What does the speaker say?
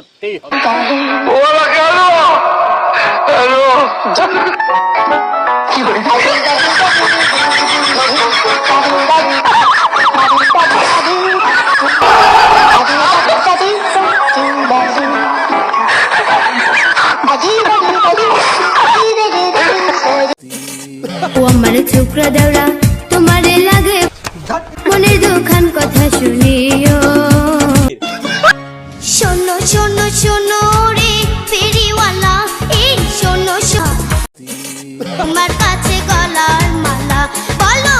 করতেই হবে। ও আমার ছোকরা দেওরা তোমারে লাগে মনের দুখান কথা শুনিও শোনো শোনো শোনো রে ফেরিওয়ালা এই শোনো তোমার কাছে গলার মালা বলো